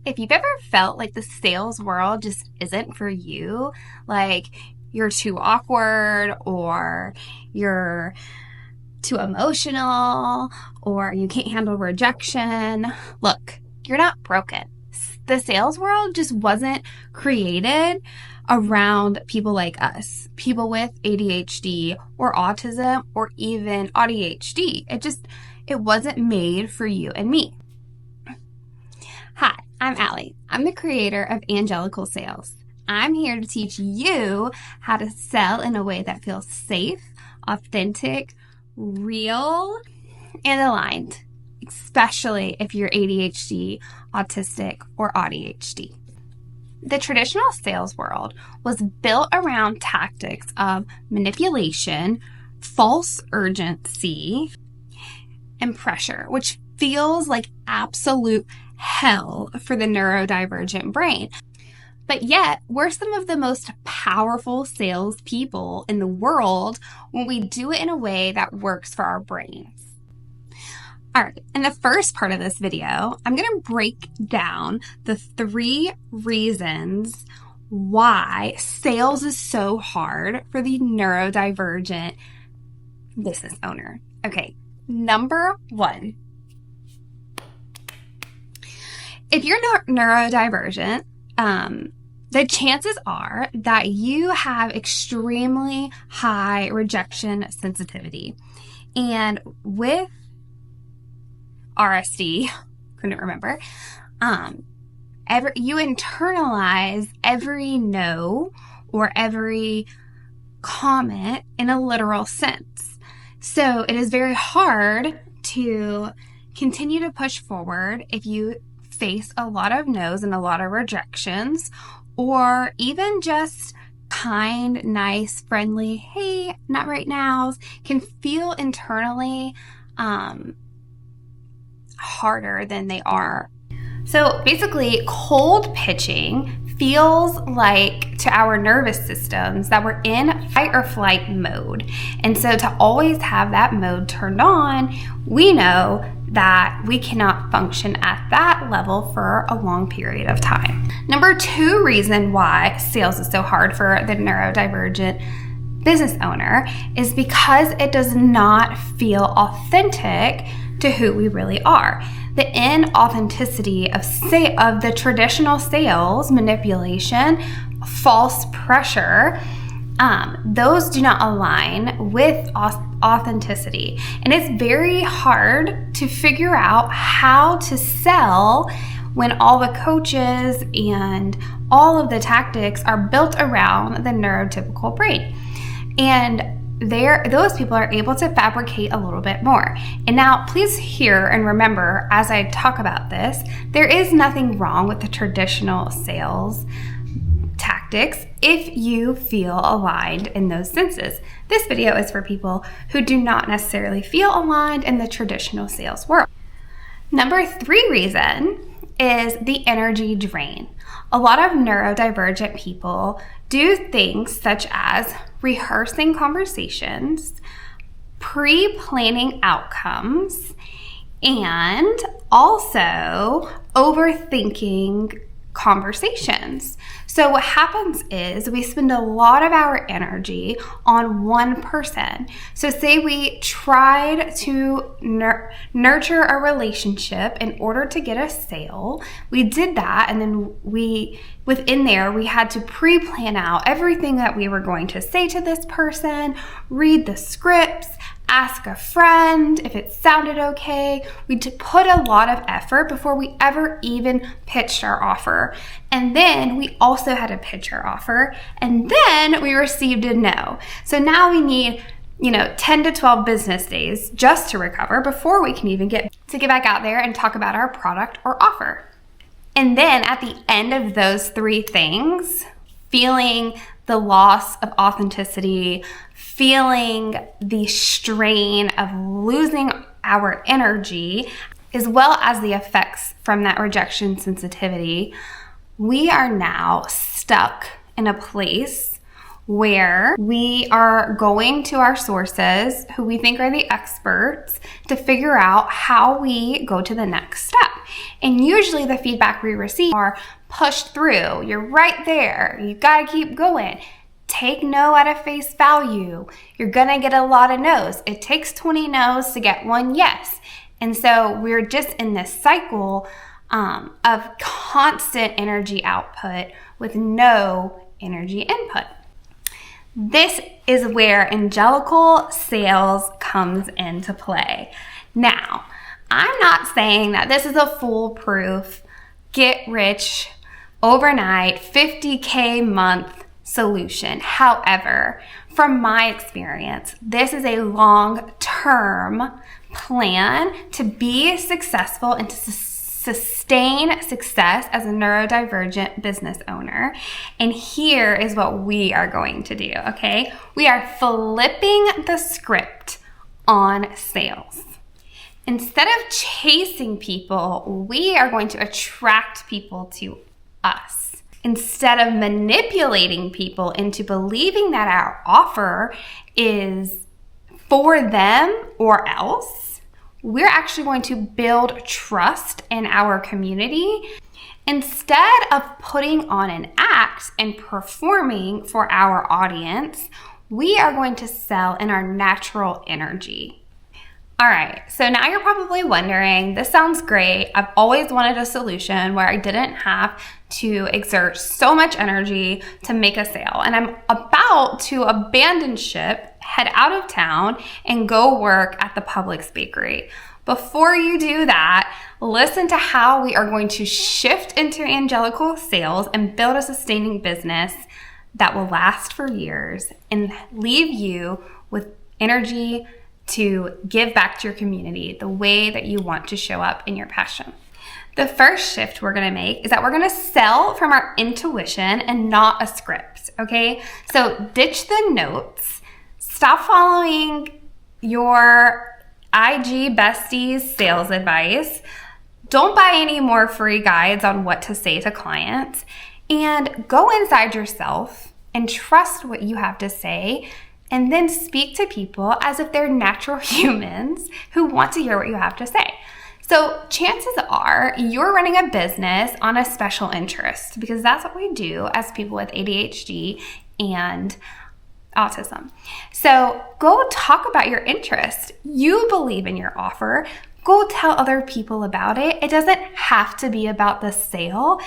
If you've ever felt like the sales world just isn't for you, like you're too awkward or you're too emotional or you can't handle rejection, look, you're not broken. The sales world just wasn't created around people like us, people with ADHD or autism or even ADHD. It wasn't made for you and me. Hi, I'm Allie. I'm the creator of Angelical Sales. I'm here to teach you how to sell in a way that feels safe, authentic, real, and aligned, especially if you're ADHD, autistic, or ADHD. The traditional sales world was built around tactics of manipulation, false urgency, and pressure, which feels like absolute hell for the neurodivergent brain. But yet, we're some of the most powerful salespeople in the world when we do it in a way that works for our brains. All right, in the first part of this video, I'm going to break down the 3 reasons why sales is so hard for the neurodivergent business owner. Okay, number 1. If you're not neurodivergent, the chances are that you have extremely high rejection sensitivity. And with RSD, couldn't remember, you internalize every no or every comment in a literal sense. So it is very hard to continue to push forward if you face a lot of no's and a lot of rejections, or even just kind, nice, friendly, hey, not right now, can feel internally harder than they are. So basically, cold pitching feels like to our nervous systems that we're in fight or flight mode. And so to always have that mode turned on, we know that we cannot function at that level for a long period of time. Number 2 reason why sales is so hard for the neurodivergent business owner is because it does not feel authentic to who we really are. The inauthenticity of the traditional sales, manipulation, false pressure, those do not align with authenticity. And it's very hard to figure out how to sell when all the coaches and all of the tactics are built around the neurotypical brain. And those people are able to fabricate a little bit more. And now please hear and remember, as I talk about this, there is nothing wrong with the traditional sales tactics if you feel aligned in those senses. This video is for people who do not necessarily feel aligned in the traditional sales world. Number 3 reason is the energy drain. A lot of neurodivergent people do things such as rehearsing conversations, pre-planning outcomes, and also overthinking conversations. So what happens is we spend a lot of our energy on one person. So say we tried to nurture a relationship in order to get a sale. We did that, and then within there, we had to pre-plan out everything that we were going to say to this person, read the scripts, ask a friend if it sounded okay. We put a lot of effort before we ever even pitched our offer. And then we also had to pitch our offer, and then we received a no. So now we need 10 to 12 business days just to recover before we can even get back out there and talk about our product or offer. And then at the end of those 3 things, feeling the loss of authenticity, feeling the strain of losing our energy, as well as the effects from that rejection sensitivity, we are now stuck in a place where we are going to our sources who we think are the experts to figure out how we go to the next step. And usually the feedback we receive are push through. You're right there. You got to keep going. Take no at a face value. You're going to get a lot of no's. It takes 20 no's to get one yes. And so we're just in this cycle of constant energy output with no energy input. This is where Angelical Sales comes into play. Now, I'm not saying that this is a foolproof, get rich overnight, 50K month solution. However, from my experience, this is a long-term plan to be successful and to sustain success as a neurodivergent business owner. And here is what we are going to do, okay? We are flipping the script on sales. Instead of chasing people, we are going to attract people to us. Instead of manipulating people into believing that our offer is for them or else, we're actually going to build trust in our community. Instead of putting on an act and performing for our audience, we are going to sell in our natural energy. All right, so now you're probably wondering, this sounds great. I've always wanted a solution where I didn't have to exert so much energy to make a sale. And I'm about to abandon ship, head out of town, and go work at the Publix bakery. Before you do that, listen to how we are going to shift into Angelical Sales and build a sustaining business that will last for years and leave you with energy to give back to your community the way that you want to show up in your passion. The first shift we're going to make is that we're going to sell from our intuition and not a script, okay? So ditch the notes. Stop following your IG besties sales advice. Don't buy any more free guides on what to say to clients. And go inside yourself and trust what you have to say, and then speak to people as if they're natural humans who want to hear what you have to say. So chances are you're running a business on a special interest, because that's what we do as people with ADHD and autism. So go talk about your interest. You believe in your offer. Go tell other people about it. It doesn't have to be about the sale.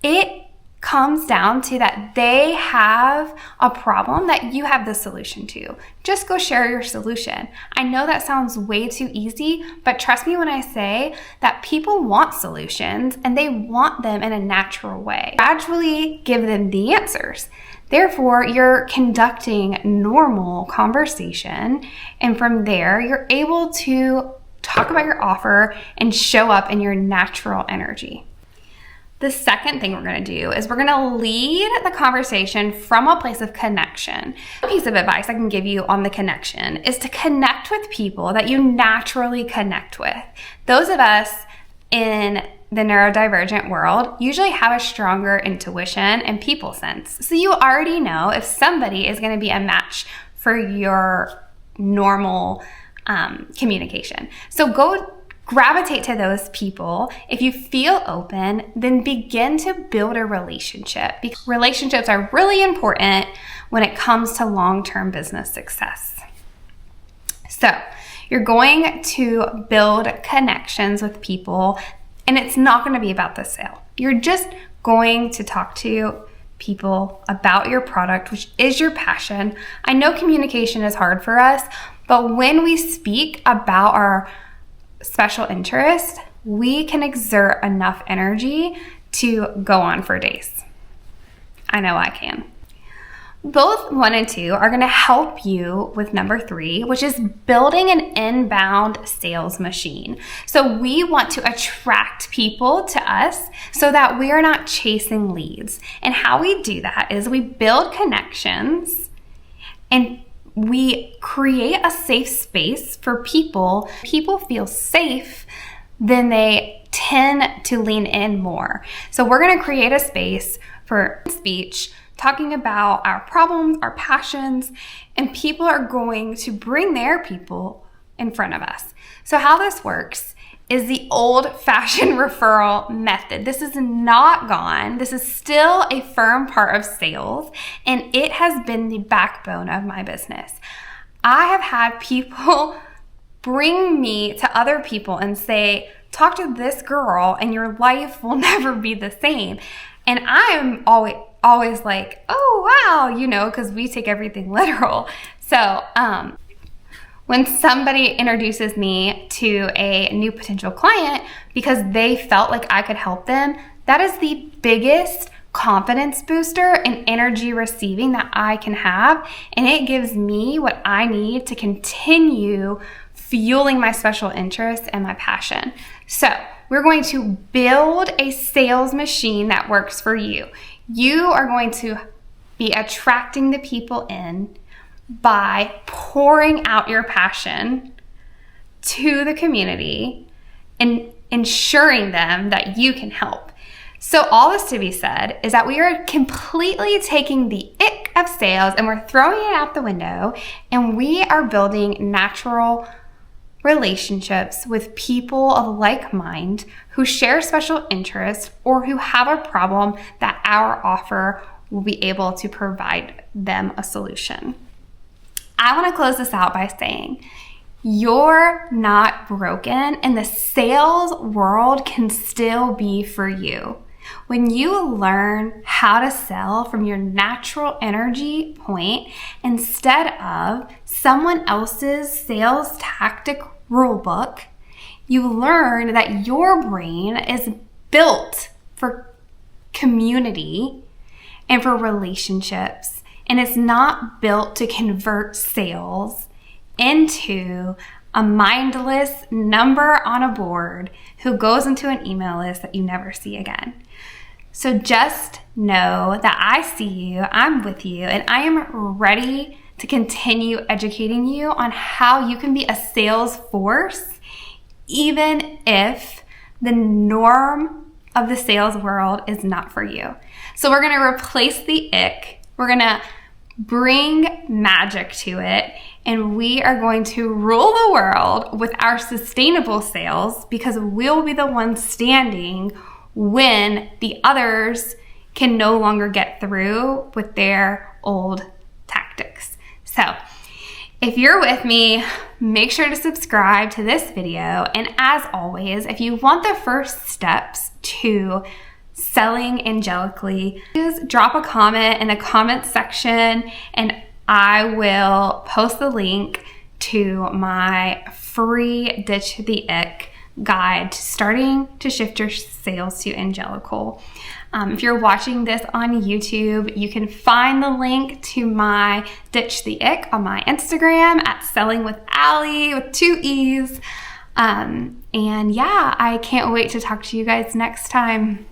It comes down to that they have a problem that you have the solution to. Just go share your solution. I know that sounds way too easy, but trust me when I say that people want solutions and they want them in a natural way. Gradually give them the answers. Therefore, you're conducting normal conversation, and from there, you're able to talk about your offer and show up in your natural energy. The second thing we're going to do is we're going to lead the conversation from a place of connection. A piece of advice I can give you on the connection is to connect with people that you naturally connect with. Those of us in the neurodivergent world usually have a stronger intuition and people sense. So you already know if somebody is going to be a match for your normal communication. So go gravitate to those people. If you feel open, then begin to build a relationship, because relationships are really important when it comes to long-term business success. So you're going to build connections with people, and it's not going to be about the sale. You're just going to talk to people about your product, which is your passion. I know communication is hard for us, but when we speak about our special interest, we can exert enough energy to go on for days. I know I can. Both 1 and 2 are going to help you with number 3, which is building an inbound sales machine. So we want to attract people to us so that we are not chasing leads. And how we do that is we build connections and we create a safe space for people. People feel safe, then they tend to lean in more. So we're going to create a space for speech talking about our problems, our passions, and people are going to bring their people in front of us. So how this works is the old-fashioned referral method. This is not gone. This is still a firm part of sales, and it has been the backbone of my business. I have had people bring me to other people and say, talk to this girl and your life will never be the same. And I am always like, oh, wow, you know, because we take everything literal. So when somebody introduces me to a new potential client because they felt like I could help them, that is the biggest confidence booster and energy receiving that I can have. And it gives me what I need to continue fueling my special interest and my passion. So we're going to build a sales machine that works for you. You are going to be attracting the people in by pouring out your passion to the community and ensuring them that you can help. So all this to be said is that we are completely taking the ick of sales and we're throwing it out the window, and we are building natural relationships with people of like mind who share special interests or who have a problem that our offer will be able to provide them a solution. I want to close this out by saying, you're not broken and the sales world can still be for you. When you learn how to sell from your natural energy point instead of someone else's sales tactic rulebook, you learn that your brain is built for community and for relationships, and it's not built to convert sales into a mindless number on a board who goes into an email list that you never see again. So just know that I see you, I'm with you, and I am ready to continue educating you on how you can be a sales force, even if the norm of the sales world is not for you. So we're gonna replace the ick, we're gonna bring magic to it, and we are going to rule the world with our sustainable sales because we'll be the ones standing when the others can no longer get through with their old tactics. So if you're with me, make sure to subscribe to this video. And as always, if you want the first steps to selling angelically, just drop a comment in the comment section and I will post the link to my free Ditch the Ick guide to starting to shift your sales to Angelical. If you're watching this on YouTube, you can find the link to my Ditch the Ick on my Instagram at Selling with Allie with 2 E's. And yeah, I can't wait to talk to you guys next time.